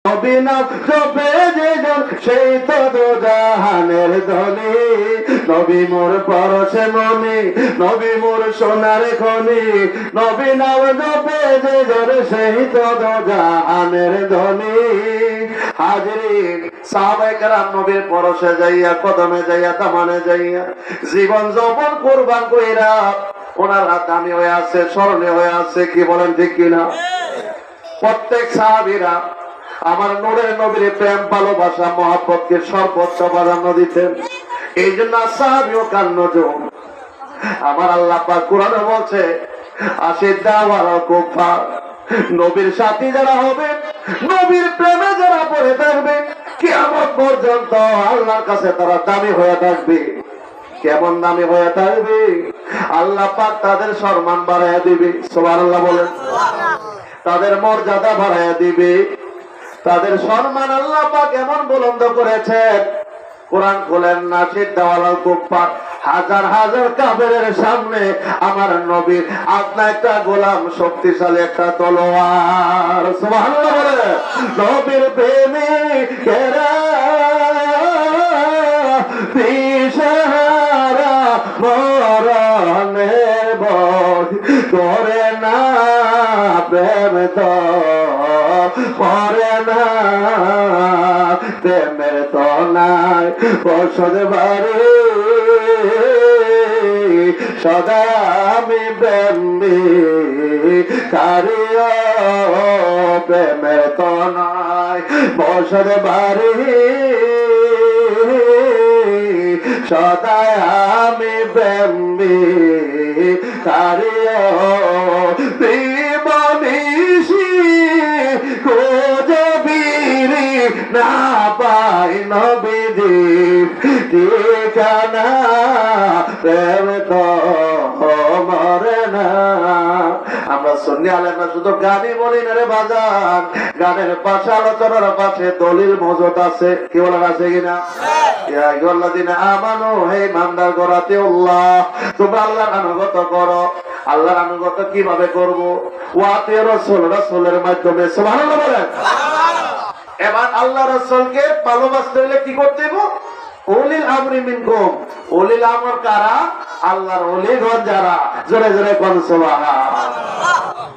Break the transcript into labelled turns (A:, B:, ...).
A: নবী নাম জপে যেজন সেই তো দোজাহানের ধনী। নবী মোর পরশে মনি, নবী মোর সোনার খনি, নবী নাম জপে যেজন সেই তো দোজাহানের ধনী। হাজরিন, সাহাবায়ে কেরাম নবীর পরশে যাইয়া, কদমে যাইয়া, দামানে যাইয়া জীবন যৌবন কুরবান কইরা ওনারা দামি হয়ে আছে, স্মরণীয় হয়ে আছে। কি বলেন ঠিক কিনা? প্রত্যেক সাহাবীরা আমার নূরের নবীর প্রেম ভালোবাসা মহব্বতকে সর্বোচ্চ প্রাধান্য দিতেন। এই জন্য সাহাবীও কান্নজুম। আমার আল্লাহ পাক কোরআনে বলছে, আশিদ্দাওয়াল কুফার, নবীর সাথী যারা হবে, নবীর প্রেমে যারা পড়ে থাকবে, কিয়ামত পর্যন্ত আল্লাহর কাছে তারা দামি হয়ে থাকবে। কেমন দামি হয়ে থাকবে? আল্লাহ পাক তাদের সম্মান বাড়াইয়া দিবে। সুবহানাল্লাহ বলেন। তাদের মর্যাদা বাড়াইয়া দিবে, তাদের সম্মান আল্লাহ পাক এমন বুলন্দ করেছেন। কোরআন খোলেন না, সিদ্ধাওয়ালাল কুফার, হাজার হাজার কাফেরের সামনে আমার নবীর আপনা একটা গোলাম, শক্তিশালী একটা তলোয়ার। সুবহানাল্লাহ বলে। নবীর প্রেমিকেরা দিশেহারা মরণের ভয় করে না, প্রেম তো করে না, প্রেমের তো নাই বসত বাড়ি, সদা আমি প্রেমী কারিয়া, প্রেমের তো নাই বসত বাড়ি, সদায় আমি প্রেমী কারিয়া, প্রেমনিশি খোঁজবিরি না পাই নবীজি ঠিকানা, প্রেম তো মরে না। আমরা সুন্নি আলেমরা শুধু গানই বলি না রে বাজার, গানের পাশে, আলোচনার পাশে দলিল মজুদ আছে। কি বলেন, আছে কিনা? ইয়া আইয়ুহাল্লাযীনা আমানু, হে ইমানদার গরাতে আল্লাহ, তোমরা আল্লাহর আনুগত্য করো। আল্লাহর আনুগত্য কিভাবে করব? ওয়াতে রাসূল, রাসূলের মাধ্যমে। সুবহানাল্লাহ বলেন। এবার আল্লাহ রাসূলকে ভালোবাসতে হলে কি করতে হবে? উলিল আমরি মিনকুম। উলিল আমর কারা? আল্লাহর ওলিগণ যারা। জোরে জোরে কোন সুবহানাল্লাহ।